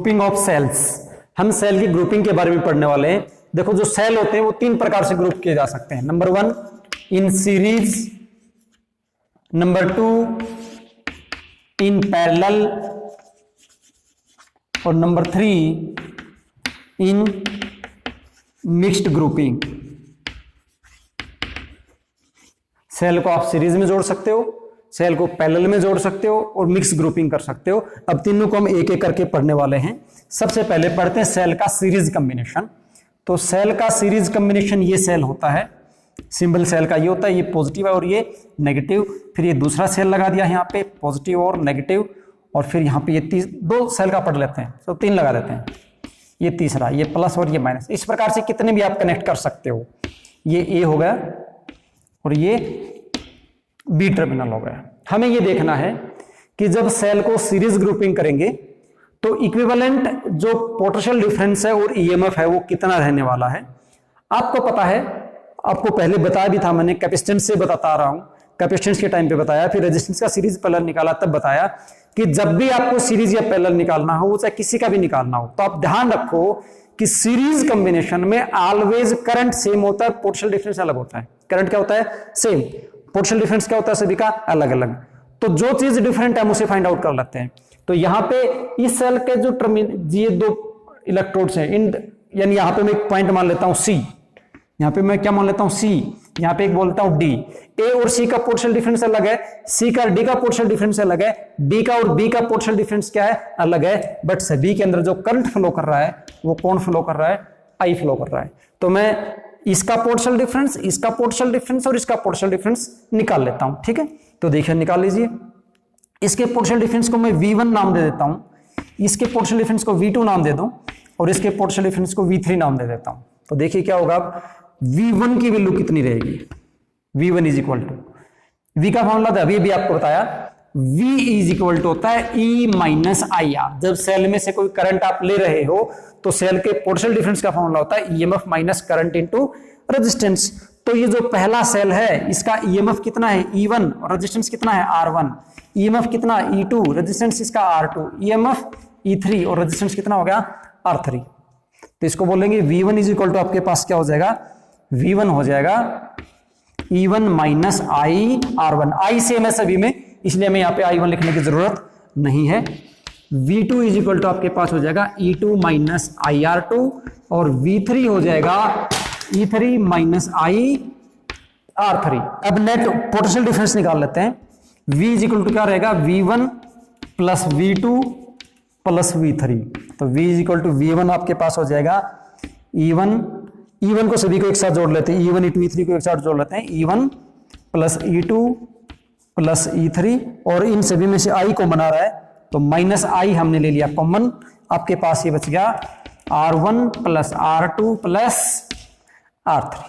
Grouping of cells. हम cell की grouping के बारे में पढ़ने वाले हैं। देखो जो सेल होते हैं वो तीन प्रकार से ग्रुप किए जा सकते हैं। Number 1 in series, number 2 in parallel और number 3 in mixed grouping. Cell को आप सीरीज में जोड़ सकते हो, सेल को पैरेलल में जोड़ सकते हो और मिक्स ग्रुपिंग कर सकते हो। अब तीनों को हम एक एक करके पढ़ने वाले हैं। सबसे पहले पढ़ते हैं सेल का सीरीज कॉम्बिनेशन। तो सेल का सीरीज कॉम्बिनेशन ये सेल होता है, सिंबल सेल का ये होता है, ये पॉजिटिव है और ये नेगेटिव। फिर ये दूसरा सेल लगा दिया यहाँ पे, पॉजिटिव और नेगेटिव, और फिर यहाँ पे ये दो सेल का पढ़ लेते हैं, तो 3 लगा देते हैं। ये तीसरा, ये प्लस और ये माइनस। इस प्रकार से कितने भी आप कनेक्ट कर सकते हो। ये ए हो गया और ये बी टर्मिनल हो गया। हमें ये देखना है कि जब सेल को सीरीज ग्रुपिंग करेंगे तो इक्विवेलेंट जो पोटेंशियल डिफरेंस है और ईएमएफ है वो कितना रहने वाला है। आपको पता है, आपको पहले बताया भी था मैंने, कैपेसिटेंस से बताता आ रहा हूं, कैपेसिटेंस के टाइम पे बताया, फिर रेजिस्टेंस का सीरीज पैरेलल निकाला तब बताया कि जब भी आपको सीरीज या पैरेलल निकालना हो, वो चाहे किसी का भी निकालना हो, तो आप ध्यान रखो कि सीरीज कॉम्बिनेशन में ऑलवेज करंट सेम होता है, पोटेंशियल डिफरेंस अलग होता है। करंट क्या होता है? सेम। पोटेंशियल डिफरेंस क्या होता है? सभी का अलग अलग। तो जो चीज डिफरेंट है हम उसे फाइंड आउट कर लेते हैं। तो यहाँ पे इस सेल के जो ये 2 इलेक्ट्रोड्स हैं, इन यानी यहाँ पे मैं एक पॉइंट मान लेता हूं C, यहाँ पे मैं क्या मान लेता हूं C, यहाँ पे एक बोलता हूं D। A और C का पोटेंशियल डिफरेंस अलग है, C का D का पोटेंशियल डिफरेंस अलग है, D का और B का पोटेंशियल डिफरेंस क्या है? अलग है। बट सभी के अंदर जो करंट फ्लो कर रहा है वो कौन फ्लो कर रहा है? I फ्लो कर रहा है। तो मैं इसका पोटेंशियल डिफरेंस, इसका पोटेंशियल डिफरेंस और इसका पोटेंशियल डिफरेंस निकाल लेता हूं। ठीक है, तो देखिए निकाल लीजिए। इसके पोटेंशियल डिफरेंस को मैं V1 नाम दे देता हूं, इसके पोटेंशियल डिफरेंस को V2 नाम दे दूं और इसके पोटेंशियल डिफरेंस को V3 नाम दे देता हूं। तो देखिए क्या होगा, V1 की वैल्यू कितनी रहेगी? V1 is equal to, V का फॉर्मूला था अभी भी आपको बताया, V इज इक्वल टू होता है E माइनस IR। जब सेल में से कोई करंट आप ले रहे हो तो सेल के पोटेंशियल डिफरेंस का फॉर्मूला होता है EMF minus current into resistance. तो ये जो पहला सेल है इसका EMF कितना है? E1 और रेजिस्टेंस कितना है? R1। EMF कितना? E2, रेजिस्टेंस इसका R2। EMF E3 और रेजिस्टेंस कितना हो गया? R3। तो इसको बोलेंगे V1 इज इक्वल टू, आपके पास क्या हो जाएगा? V1 हो जाएगा E1 minus I R1। I same है सभी में, इसलिए हमें यहाँ पे I1 लिखने की जरूरत नहीं है। V2 इज इक्वल टू आपके पास हो जाएगा E2 माइनस IR2 और V3 हो जाएगा E3 माइनस IR3। अब नेट पोटेंशियल डिफरेंस निकाल लेते हैं। V इज इक्वल टू क्या रहेगा? V1 plus V2 plus V3। तो V is equal to V1 आपके पास हो जाएगा E1 को सभी को एक साथ जोड़ लेते हैं, E1 E2 E3 को एक साथ जोड़ लेते हैं, E1 plus E2 plus E3 और इन सभी में से I को बना रहा है तो माइनस I हमने ले लिया कॉमन। आपके पास ये बच गया R1 plus R2 plus R3।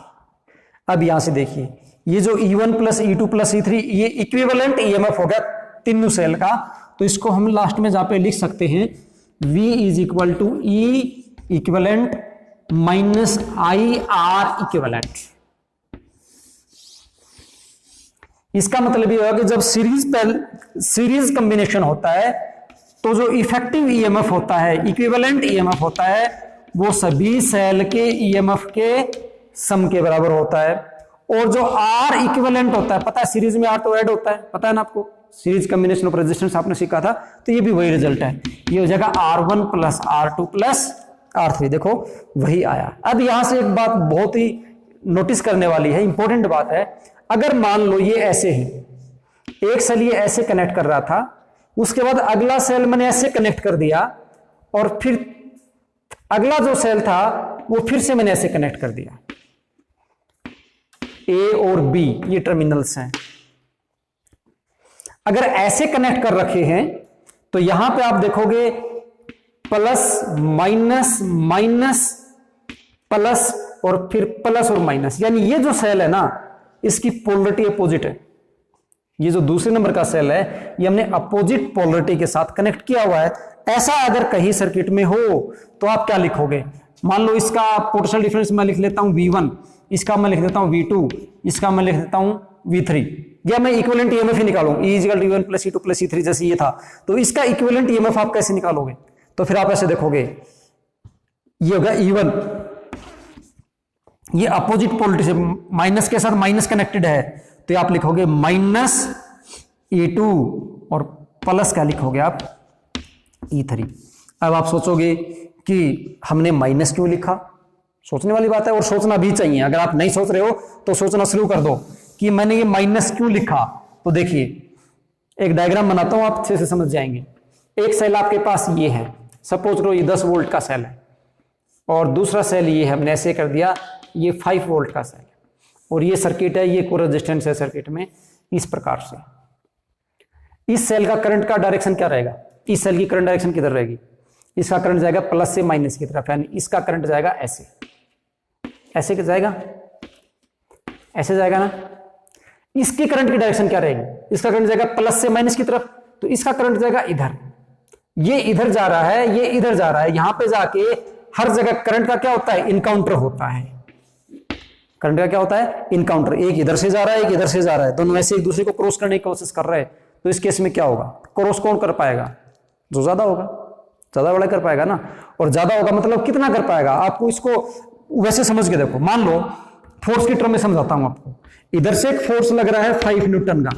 अब यहां से देखिए ये जो E1 plus E2 plus E3 ये इक्विवेलेंट EMF हो गया तीनों सेल का। तो इसको हम लास्ट में जहां पे लिख सकते हैं V is equal to E equivalent minus IR equivalent. इसका मतलब ये होगा कि जब सीरीज कॉम्बिनेशन होता है तो जो इफेक्टिव EMF होता है, इक्विवेलेंट EMF होता है, वो सभी सेल के EMF के सम के बराबर होता है। और जो R इक्विवेलेंट होता है, पता है सीरीज में R तो ऐड होता है, पता है ना आपको, सीरीज कॉम्बिनेशन ऑफ रेजिस्टेंस आपने सीखा था। तो ये भी वही रिजल्ट है, ये हो जाएगा R1 plus R2 plus R3। देखो वही आया। अब यहां से एक बात बहुत ही नोटिस करने वाली है, इंपॉर्टेंट बात है। अगर मान लो ये ऐसे है, एक सेल ये ऐसे कनेक्ट कर रहा था, उसके बाद अगला सेल मैंने ऐसे कनेक्ट कर दिया और फिर अगला जो सेल था वो फिर से मैंने ऐसे कनेक्ट कर दिया। A और B ये टर्मिनल्स हैं। अगर ऐसे कनेक्ट कर रखे हैं तो यहां पे आप देखोगे प्लस माइनस माइनस प्लस और फिर प्लस और माइनस, यानी ये जो सेल है ना इसकी पोलरिटी अपोजिट है। ये जो दूसरे नंबर का सेल है ये हमने अपोजिट पोलरिटी के साथ कनेक्ट किया हुआ है। ऐसा अगर कहीं सर्किट में हो तो आप क्या लिखोगे? मान लो इसका पोटेंशियल डिफरेंस मैं लिख लेता हूं V1, इसका मैं लिख देता हूं V2, इसका मैं लिख देता हूं V3, या मैं इक्विवेलेंट EMF ही निकालूं, E = E1 + E2 + E3 जैसे ये था। तो इसका इक्विवेलेंट EMF आप कैसे निकालोगे? तो फिर आप ऐसे देखोगे, ये होगा E1, ये अपोजिट पोलरिटी से माइनस के साथ माइनस कनेक्टेड है, तो आप लिखोगे माइनस E2 और प्लस क्या लिखोगे आप E3। अब आप सोचोगे कि हमने माइनस क्यों लिखा, सोचने वाली बात है और सोचना भी चाहिए। अगर आप नहीं सोच रहे हो तो सोचना शुरू कर दो कि मैंने ये माइनस क्यों लिखा। तो देखिए एक डायग्राम बनाता हूं, आप अच्छे से समझ जाएंगे। एक सेल आपके पास ये है, सपोज करो ये 10 वोल्ट का सेल है, और दूसरा सेल ये है, हमने ऐसे कर दिया, ये 5 वोल्ट का सेल है, और ये सर्किट है, ये को रेजिस्टेंस है सर्किट में इस प्रकार से। इस सेल का करंट का डायरेक्शन क्या रहेगा, इस सेल की करंट डायरेक्शन किधर रहेगी, इसका करंट जाएगा प्लस से माइनस की तरफ, यानी इसका करंट जाएगा ऐसे, ऐसे जाएगा, ऐसे जाएगा ना। इसकी करंट की डायरेक्शन क्या रहेगी, इसका करंट जाएगा प्लस से माइनस की तरफ, तो इसका करंट जाएगा इधर, ये इधर जा रहा है, ये इधर जा रहा है। यहां पे जाके हर जगह करंट का क्या होता है, इनकाउंटर होता है। करंट का क्या होता है, इनकाउंटर। एक इधर से जा रहा है, एक इधर से जा रहा है, दोनों ऐसे एक दूसरे को क्रॉस करने की कोशिश कर रहे हैं। तो इस केस में क्या होगा, क्रॉस कौन कर पाएगा, जो ज्यादा होगा, ज्यादा बड़ा कर पाएगा ना। और ज्यादा होगा मतलब कितना कर पाएगा, आपको इसको वैसे समझ के देखो। मान लो फोर्स की टर्म में समझाता हूं आपको, इधर से एक फोर्स लग रहा है 5 न्यूटन का,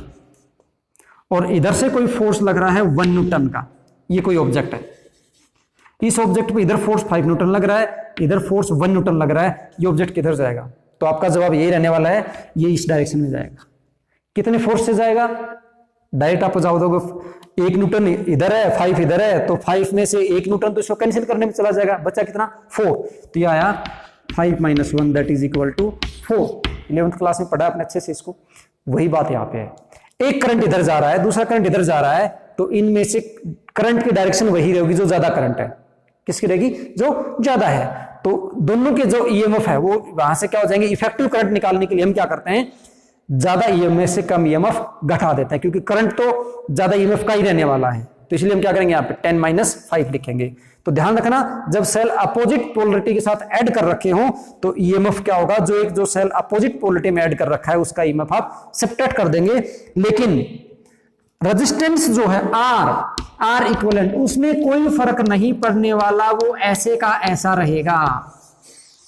और इधर से कोई फोर्स लग रहा है 1 न्यूटन का। ये कोई ऑब्जेक्ट है, इस ऑब्जेक्ट पे इधर फोर्स 5 न्यूटन लग रहा है, इधर फोर्स 1 न्यूटन लग रहा है। ये ऑब्जेक्ट किधर जाएगा, तो आपका जवाब यही रहने वाला है, ये इस डायरेक्शन में जाएगा। कितने फोर्स से जाएगा, डायरेक्ट आप जवाब दोगे 1 न्यूटन इधर है, 5 इधर है, तो 5 में से 1 न्यूटन तो इसको कैंसिल करने में चला जाएगा, बचा कितना 4। तो ये आया 5 - 1 that is equal to 4। 11th class में पढ़ा आपने अच्छे से इसको। वही बात यहाँ पे है, एक करंट इधर जा रहा है, दूसरा करंट इधर जा रहा है, तो इनमें से करंट की डायरेक्शन वही रहेगी जो ज्यादा करंट है। किसकी रहेगी, जो ज्यादा है। तो दोनों के जो ईएमएफ है वो वहां से क्या हो जाएंगे, इफेक्टिव करंट निकालने के लिए हम क्या करते हैं, ज्यादा ईएमएफ से कम ईएमएफ घटा देते हैं, क्योंकि करंट तो ज्यादा ईएमएफ का ही रहने वाला है। तो इसलिए हम क्या करेंगे, यहाँ पे 10 - 5 लिखेंगे। तो ध्यान रखना, जब सेल अपोजिट पोलरिटी के साथ ऐड कर रखे हो तो ईएमएफ क्या होगा, जो सेल अपोजिट पोलरिटी में ऐड कर रखा है उसका ईएमएफ आप सब्ट्रैक्ट कर देंगे। लेकिन रेजिस्टेंस जो है आर इक्विवेलेंट, उसमें कोई फर्क नहीं पड़ने वाला, वो ऐसे का ऐसा रहेगा।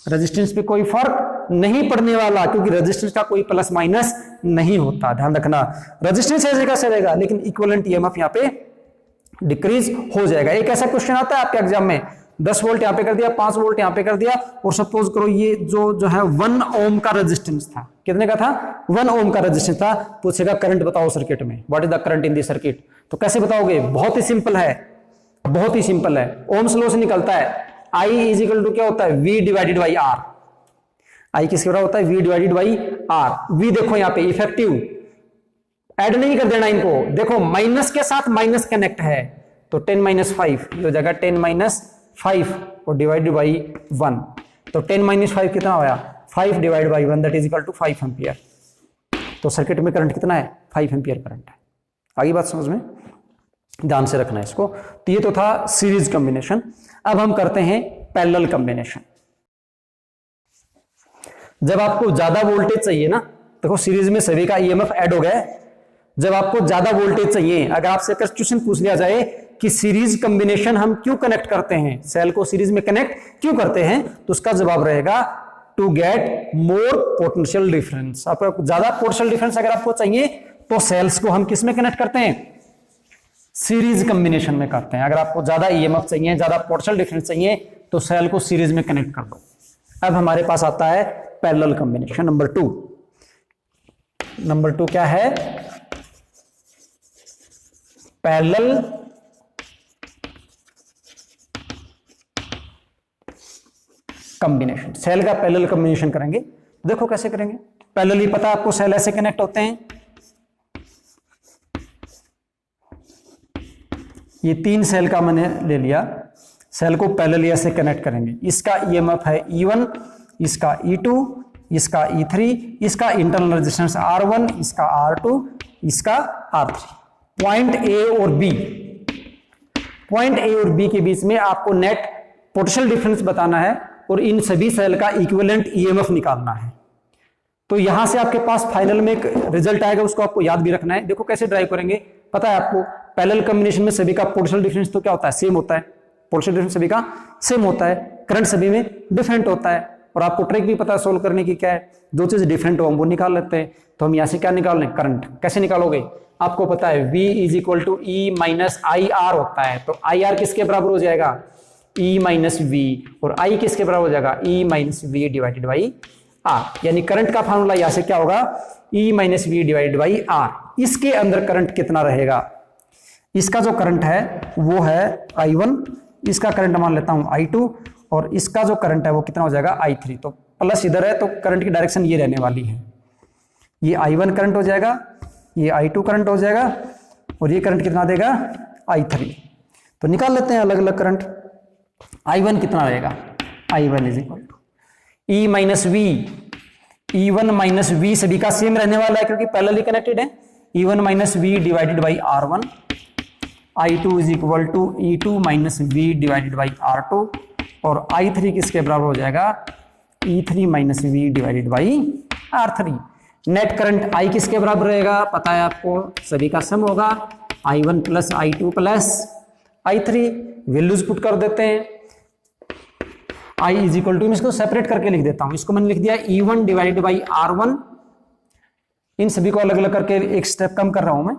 रेजिस्टेंस पे कोई फर्क नहीं पड़ने वाला, क्योंकि रेजिस्टेंस का कोई प्लस माइनस नहीं होता। ध्यान रखना, रेजिस्टेंस ऐसे का ऐसे रहेगा, लेकिन इक्विवेलेंट ईएमएफ यहाँ पे डिक्रीज हो जाएगा। एक ऐसा क्वेश्चन आता है आपके एग्जाम में, 10 वोल्ट यहाँ पे कर दिया, 5 वोल्ट यहाँ पे कर दिया, और सपोज करो ये जो है 1 ओम का रेजिस्टेंस था। कितने का था, 1 ओम का रेजिस्टेंस था। पूछेगा करंट बताओ सर्किट में, what is the current in the circuit. तो कैसे बताओगे, बहुत ही सिंपल है, बहुत ही सिंपल है। ओम्स लॉ से निकलता है, I इज इक्वल टू क्या होता है, V डिवाइडेड बाई R। आई किसके बराबर होता है, V divided by R। V देखो यहाँ पे इफेक्टिव, ऐड नहीं कर देना इनको, देखो माइनस के साथ माइनस कनेक्ट है, तो 10 - 5 ये हो जाएगा 10 - 5 और डिवाइडेड बाई 1। तो 10 - 5 कितना होया, 5 divide by 1 that is equal to 5 ampere. तो सर्किट में करंट कितना है, 5 एम्पियर करंट है। आगे बात समझ में, ध्यान से रखना है इसको। तो ये तो था सीरीज कॉम्बिनेशन। अब हम करते हैं पैरेलल कॉम्बिनेशन। जब आपको ज्यादा वोल्टेज चाहिए ना, देखो सीरीज में सभी का ईएमएफ ऐड हो गया। जब आपको ज्यादा वोल्टेज चाहिए, अगर आपसे क्वेश्चन पूछ लिया जाए कि सीरीज कॉम्बिनेशन हम क्यों कनेक्ट करते हैं, सेल को सीरीज में कनेक्ट क्यों करते हैं, तो उसका जवाब रहेगा to get more potential difference. आपको ज्यादा पोटेंशियल डिफरेंस अगर आपको चाहिए तो सेल्स को हम किस में कनेक्ट करते हैं, सीरीज कॉम्बिनेशन में करते हैं। अगर आपको ज्यादा ईएमएफ चाहिए, ज्यादा पोटेंशियल डिफरेंस चाहिए, तो सेल को सीरीज में कनेक्ट कर दो। अब हमारे पास आता है पैरेलल कॉम्बिनेशन नंबर 2। नंबर 2 क्या है, पैरेलल कॉम्बिनेशन। सेल का पैरेलल कॉम्बिनेशन करेंगे। देखो कैसे करेंगे, पैरेलली पता है आपको, सेल ऐसे कनेक्ट होते हैं। ये 3 सेल का मैंने ले लिया, सेल को पैरेलली ऐसे कनेक्ट करेंगे। इसका ईएमएफ है E1, इसका E2, इसका E3, इसका इंटरनल रेजिस्टेंस R1, इसका R2, इसका R3। पॉइंट A और B, पॉइंट A और B के बीच में आपको नेट पोटेंशियल डिफरेंस बताना है और इन सभी सेल का इक्विवेलेंट ईएमएफ निकालना है। तो यहां से आपके पास फाइनल में एक रिजल्ट आएगा, उसको आपको याद भी रखना है। देखो कैसे ड्राइव करेंगे, पता है आपको पैरेलल कॉम्बिनेशन में सभी का पोटेंशियल डिफरेंस तो क्या होता है, सेम होता है। पोटेंशियल डिफरेंस सभी का सेम होता है, करंट सभी में डिफरेंट होता है। और आपको ट्रिक भी पता है सोल्व करने की क्या है, जो चीज डिफरेंट हो हम वो निकाल लेते हैं। तो हम यहाँ से क्या निकाल लें, करंट। कैसे निकालोगे, आपको पता है V is equal to E minus I R होता है। तो आई आर किसके बराबर हो जाएगा, E माइनस वी, और I किसके बराबर हो जाएगा, E minus V divided by R. यानी करंट का फॉर्मूला यहाँ से क्या होगा, E minus V divided by R. इसके अंदर करंट कितना रहेगा, इसका जो करंट है वो है I1, इसका करंट मान लेता हूं I2, और इसका जो करंट है वो कितना हो जाएगा I3। तो प्लस इधर है तो करंट की डायरेक्शन ये रहने वाली है, ये I1 करंट हो जाएगा, ये I2 करंट हो जाएगा, और ये करंट कितना देगा I3। तो निकाल लेते हैं अलग अलग करंट। I1 कितना रहेगा, I1 is equal to E minus V, E1 minus V सभी का सेम रहने वाला है क्योंकि पैरेलली कनेक्टेड है, E1 minus V divided by R1। I2 is equal to E2 minus V divided by R2, और I3 किसके बराबर हो जाएगा, E3 minus V divided by R3। Net current I किसके बराबर रहेगा, पता है आपको, सभी का सम होगा, I1 plus I2 plus I3। Values put कर देते हैं, I इज इक्वल टू, मैं इसको सेपरेट करके लिख देता हूं, इसको मैंने लिख दिया E1 डिवाइडेड बाई R1, इन सभी को अलग अलग करके एक स्टेप कम कर रहा हूं मैं,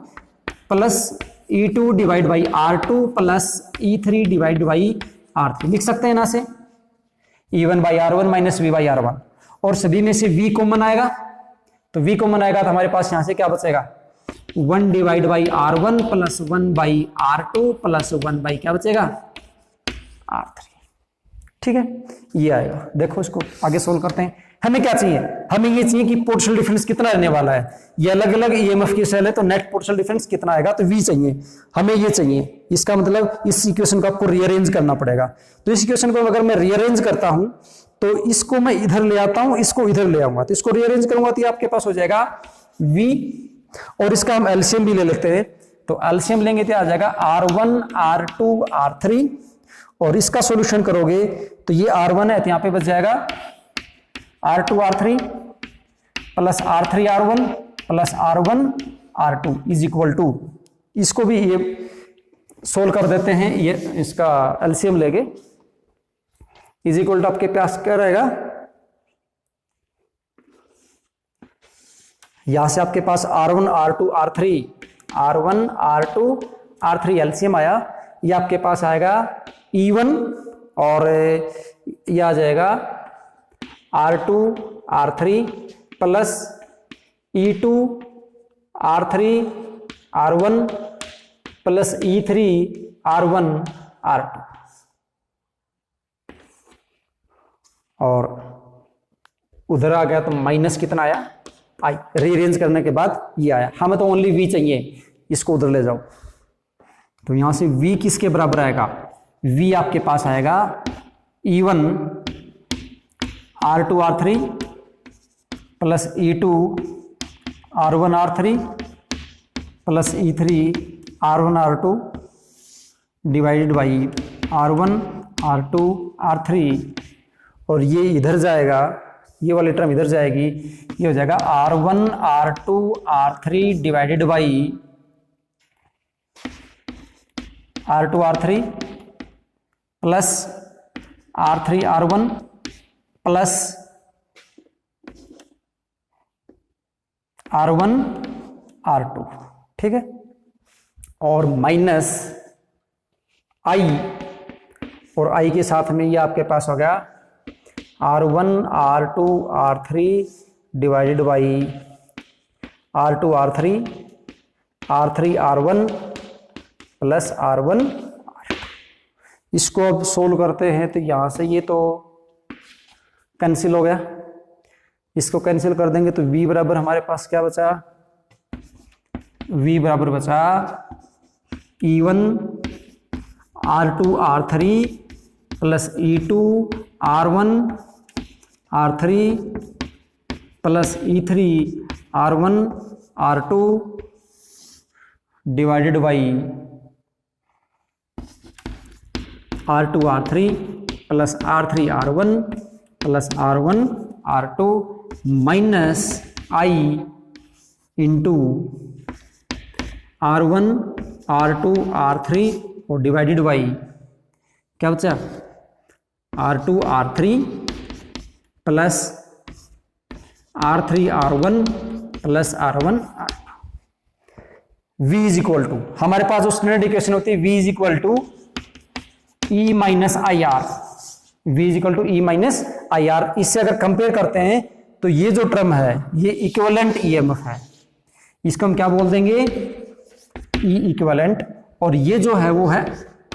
plus E2 divide by R2 plus E3 divide by R3। लिख सकते हैं ना से, E1 by R1 minus V by R1, और सभी में से V कॉमन आएगा, तो V कॉमन आएगा तो हमारे पास यहां से क्या बचेगा, 1 divide by R1 plus 1 by R2 plus 1 by क्या बचेगा R3। ठीक है, ये आएगा। देखो इसको आगे सोल्व करते हैं। हमें क्या चाहिए, हमें ये चाहिए कि पोटेंशियल डिफरेंस कितना रहने वाला है, ये अलग अलग ईएमएफ की सेल है तो नेट पोटेंशियल डिफरेंस कितना आएगा, तो V चाहिए, हमें ये चाहिए। इसका मतलब इस इक्वेशन को आपको रीअरेंज करना पड़ेगा। तो इस इक्वेशन को अगर मैं रीअरेंज करता हूं तो इसको मैं इधर ले आता हूं, इसको इधर ले आऊंगा, तो इसको रीअरेंज करूंगा तो आपके पास हो जाएगा V, और इसका हम एलसीएम भी ले लेते हैं। तो एलसीएम लेंगे तो आ जाएगा R1 R2 R3, और इसका सॉल्यूशन करोगे तो ये R1 है तो यहां पे बच जाएगा R2 R3 plus R3 R1 plus R1 R2 is equal to, इसको भी ये सोल्व कर देते हैं, ये इसका एलसीएम लेंगे, इज इक्वल टू आपके पास क्या रहेगा, यहां से आपके पास R1 R2 R3 R1 R2 R3 LCM आया, ये आपके पास आएगा E1, और ये आ जाएगा R2 R3 plus E2 R3 R1 plus E3 R1 R2, और उधर आ गया तो माइनस कितना आया I, रीअरेंज करने के बाद ये आया। हमें तो ओनली V चाहिए, इसको उधर ले जाओ, तो यहां से V किसके बराबर आएगा, V आपके पास आएगा E1 R2 R3 plus E2 R1 R3 plus E3 R1 R2 divided by R1 R2 R3, और ये इधर जाएगा, ये वाली टर्म इधर जाएगी, ये हो जाएगा R1 R2 R3 divided by R2 R3 plus R3 R1 plus R1 R2। ठीक है, और माइनस I, और I के साथ में ये आपके पास हो गया R1 R2 R3 divided by R2 R3 R3 R1 plus R1 R2। इसको अब सोल्व करते हैं तो यहां से ये तो कैंसिल हो गया, इसको कैंसिल कर देंगे तो V बराबर हमारे पास क्या बचा, V बराबर बचा E1 R2 R3 plus E2 R1 R3 plus E3 R1 R2 divided by R2 R3 plus R3 R1 plus R1 R2 minus I into R1 R2 R3 और डिवाइडेड बाई क्या बचा, R2 R3 plus R3 R1 plus R1 R2। V is equal to, हमारे पास जो standard equation होती है V is equal to E minus I R, V is equal to E minus I R. इससे अगर compare करते हैं तो ये जो टर्म है ये इक्विवेलेंट EMF है, इसको हम क्या बोल देंगे, E इक्विवेलेंट, और ये जो है वो है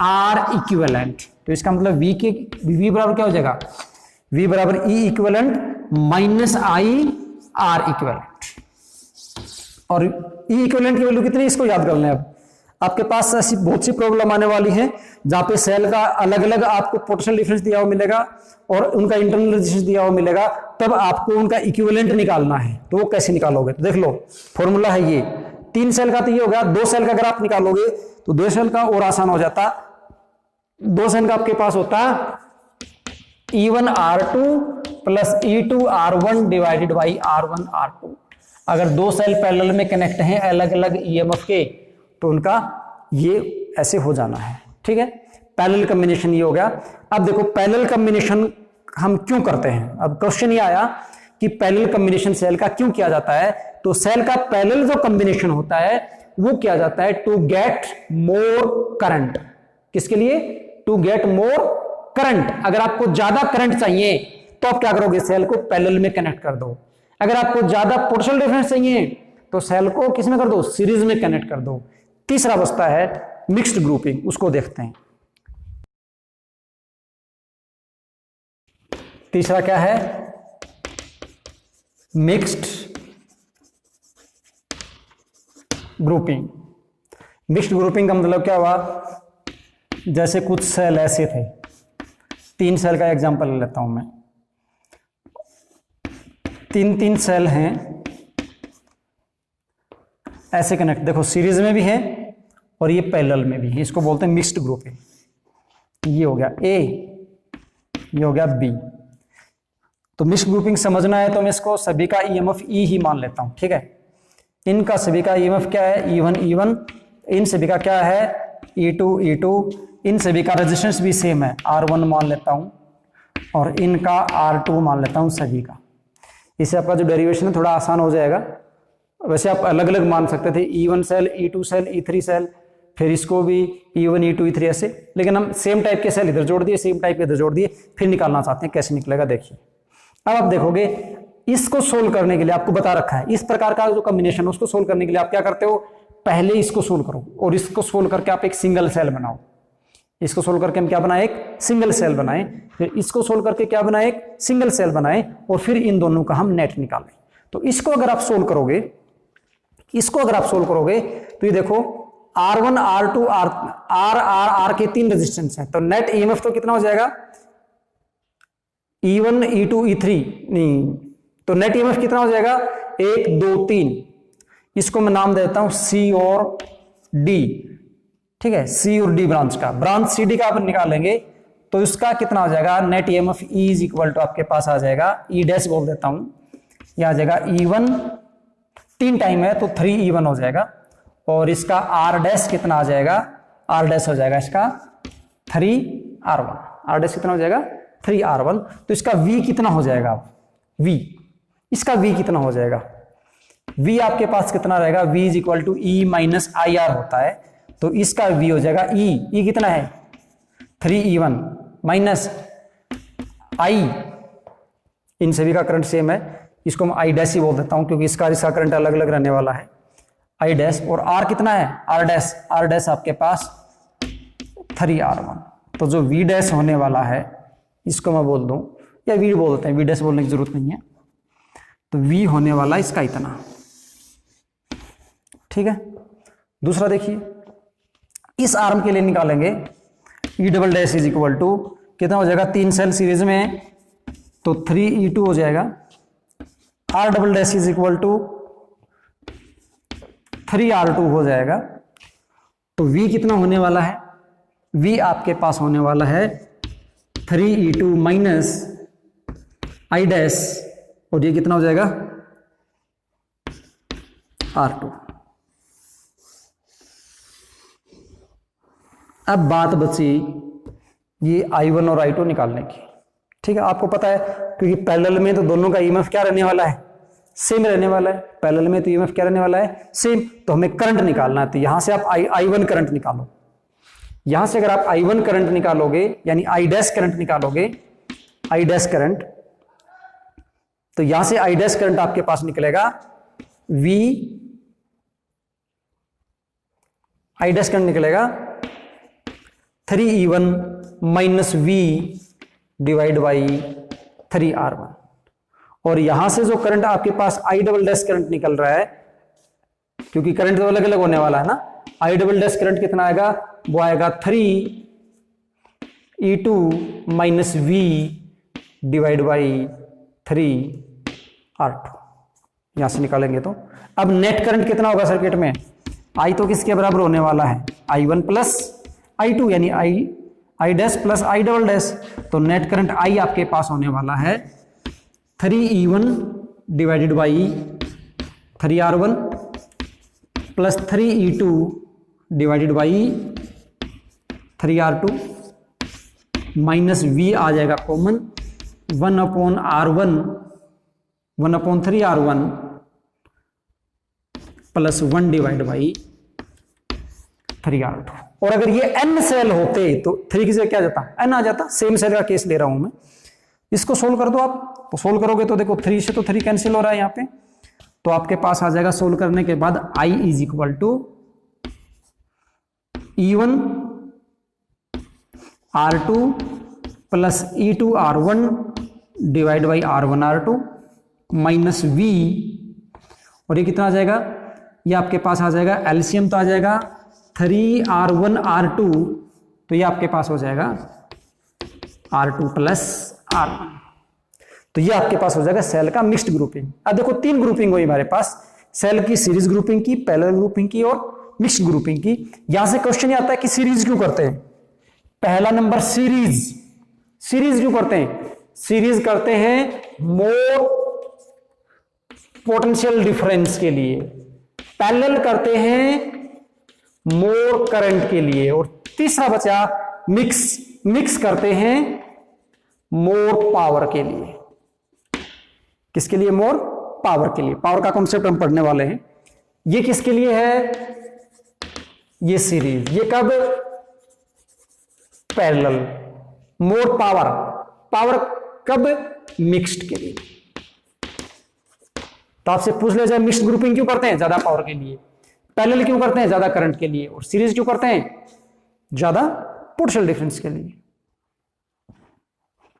R इक्विवेलेंट। तो इसका मतलब V बराबर क्या हो जाएगा, V बराबर E इक्विवेलेंट माइनस आई R इक्विवेलेंट। और E इक्विवेलेंट की वैल्यू कितनी है इसको याद कर लें। अब आपके पास ऐसी बहुत सी प्रॉब्लम आने वाली है जहां पे सेल का अलग अलग आपको पोटेंशियल डिफरेंस दिया हुआ मिलेगा और उनका इंटरनल रेजिस्टेंस दिया हुआ मिलेगा, तब आपको उनका इक्विवेलेंट निकालना है। तो वो कैसे निकालोगे, तो देख लो फॉर्मूला है ये, 3 सेल का तो ये हो गया, 2 सेल का अगर आप निकालोगे तो 2 सेल का और आसान हो जाता। 2 सेल का आपके पास होता E1 R2 plus E2 R1 divided by R1 R2। अगर 2 सेल पैरेलल में कनेक्ट हैं अलग अलग EMF के, तो उनका ये ऐसे हो जाना है, ठीक है। पैरेलल कॉम्बिनेशन ये हो गया। अब देखो पैरेलल कॉम्बिनेशन हम क्यों करते हैं, अब क्वेश्चन ये आया कि पैरेलल कॉम्बिनेशन सेल का क्यों किया जाता है। तो सेल का पैरेलल जो कॉम्बिनेशन होता है वो किया जाता है टू गेट मोर करंट। किसके लिए, टू गेट मोर करंट। अगर आपको ज्यादा करंट चाहिए तो आप क्या करोगे, सेल को पैरेलल में कनेक्ट कर दो। अगर आपको ज्यादा पोटेंशियल डिफरेंस चाहिए तो सेल को किस में कर दो, सीरीज में कनेक्ट कर दो। तीसरा बचता है मिक्स्ड ग्रुपिंग, उसको देखते हैं। तीसरा क्या है, मिक्स्ड ग्रुपिंग। मिक्स्ड ग्रुपिंग का मतलब क्या हुआ, जैसे कुछ सेल ऐसे थे, 3 सेल का एग्जांपल ले लेता हूं मैं। 3 सेल हैं ऐसे कनेक्ट, देखो सीरीज में भी है और ये पैरेलल में भी है, इसको बोलते हैं मिक्स्ड ग्रुपिंग। ये हो गया A, ये हो गया B। तो मिक्स्ड ग्रुपिंग समझना है तो मैं इसको सभी का EMF E ही मान लेता हूं, ठीक है। इनका सभी का EMF क्या है, E1 E1, इन सभी का क्या है E2 E2, इन सभी का रेजिस्टेंस भी सेम है, R1 मान लेता हूं और इनका R2 मान लेता हूं सभी का। इससे आपका जो डेरिवेशन है थोड़ा आसान हो जाएगा। वैसे आप अलग अलग मान सकते थे, E1 cell E2 cell E3 cell, फिर इसको भी E1 E2 E3 ऐसे, लेकिन हम सेम टाइप के सेल इधर जोड़ दिए, सेम टाइप के इधर जोड़ दिए, फिर निकालना चाहते हैं कैसे निकलेगा देखिए। अब आप देखोगे इसको सोल्व करने के लिए आपको बता रखा है, इस प्रकार का जो कॉम्बिनेशन उसको सोल्व करने के लिए आप क्या करते हो, पहले इसको सोल्व करो और इसको सोल्व करके आप एक सिंगल सेल बनाओ। इसको सोल्व करके हम क्या बनाए, एक सिंगल सेल बनाए, फिर इसको सोल्व करके क्या बनाए, एक सिंगल सेल बनाए, और फिर इन दोनों का हम नेट निकालें। तो इसको अगर आप सोल्व करोगे, तो ये देखो R1 R2 R के 3 रेजिस्टेंस हैं, तो नेट EMF तो कितना हो जाएगा, E1 E2 E3 नहीं, तो नेट EMF कितना हो जाएगा 1 2 3। इसको मैं नाम देता हूं C और D, ठीक है, C और D ब्रांच का, ब्रांच CD का आप निकालेंगे तो इसका कितना हो जाएगा, net EMF E is equal to आपके पास आ जाएगा, E डैश बोल देता हूं, यह आ जाएगा E1, 3 टाइम है तो 3E1 हो जाएगा, और इसका R डैश कितना आ जाएगा, R डैश हो जाएगा इसका 3R1, R डैश कितना हो जाएगा 3R1। तो इसका V कितना हो जाएगा, V, इसका V कितना हो जाएगा, V आपके पास कितना रहेगा, V is equal to E minus I R होता है, तो इसका V हो जाएगा E कितना है 3E1 माइनस I, इन सभी का करंट सेम है, इसको मैं I डैश ही बोल देता हूं क्योंकि इसका करंट अलग अलग रहने वाला है, I डैश, और R कितना है, R डैश आपके पास 3R1। तो जो V डैश होने वाला है इसको मैं बोल दूं, या V बोल देते हैं, V डैश बोलने की जरूरत नहीं है, तो V होने वाला इसका इतना, ठीक है। दूसरा देखिए, इस आर्म के लिए निकालेंगे E double dash is equal to कितना हो जाएगा, 3 सेल सीरीज में तो 3E2 हो जाएगा, R double dash is equal to 3R2 हो जाएगा। तो V कितना होने वाला है, V आपके पास होने वाला है 3E2 माइनस I डैश, और ये कितना हो जाएगा R2। अब बात बची ये I1 और I2 निकालने की। ठीक है, आपको पता है क्योंकि पैरेलल में तो दोनों का ईएमएफ क्या रहने वाला है, सेम रहने वाला है। पैरेलल में तो ईएमएफ क्या रहने वाला है, सेम। तो हमें करंट निकालना है, तो यहां से आप I1 करंट निकालो। यहां से अगर आप I1 करंट निकालोगे यानी I डैश करंट निकालोगे, I डैश करंट, तो यहां से I डैश करंट आपके पास निकलेगा V, I डैश करंट निकलेगा 3E1 minus V divide by 3R1। और यहां से जो करंट आपके पास I डबल डैश करंट निकल रहा है, क्योंकि करंट तो अलग अलग होने वाला है ना, I डबल डैश करंट कितना आएगा, वो आएगा 3E2 minus V divide by 3R2। यहां से निकालेंगे तो अब नेट करंट कितना होगा सर्किट में, I तो किसके बराबर होने वाला है, I1 प्लस I2 यानी I dash plus I double dash. तो नेट करंट I आपके पास होने वाला है 3E1 divided by 3R1 plus 3E2 divided by 3R2 minus V आ जाएगा common 1/R1 1/3R1 plus 1 divide by 3R2। और अगर ये n सेल होते तो 3 की जगह क्या जाता, n आ जाता। सेम सेल का केस ले रहा हूं मैं, इसको सोल्व कर दो आप। तो सोल्व करोगे तो देखो 3 से तो 3 कैंसिल हो रहा है यहां पे, तो आपके पास आ जाएगा सोल्व करने के बाद I is equal to E1 R2 plus E2 R1 divide by R1 R2 minus V, और ये कितना आ जाएगा, ये आपके पास आ जाएगा एलसीएम तो आ जाएगा 3R1 R2, तो ये आपके पास हो जाएगा R2 प्लस R1। तो ये आपके पास हो जाएगा सेल का मिक्स्ड ग्रुपिंग। अब देखो 3 ग्रुपिंग हुई हमारे पास, सेल की सीरीज ग्रुपिंग की, पैरेलल ग्रुपिंग की और मिक्स्ड ग्रुपिंग की। यहां से क्वेश्चन ये आता है कि सीरीज क्यों करते हैं। पहला नंबर सीरीज, सीरीज क्यों करते हैं, सीरीज करते हैं मोर पोटेंशियल डिफरेंस के लिए, पैरेलल करते हैं मोर करंट के लिए, और तीसरा बचा मिक्स करते हैं मोर पावर के लिए। किसके लिए, मोर पावर के लिए। पावर का कॉन्सेप्ट हम पढ़ने वाले हैं। ये किसके लिए है, ये सीरीज, ये कब, पैरेलल। मोर पावर, पावर कब, मिक्स्ड के लिए। तो आपसे पूछ ले जाए मिक्स्ड ग्रुपिंग क्यों करते हैं, ज्यादा पावर के लिए, पैरेलल क्यों करते हैं, ज्यादा करंट के लिए, और सीरीज क्यों करते हैं, ज्यादा पोटेंशियल डिफरेंस के लिए।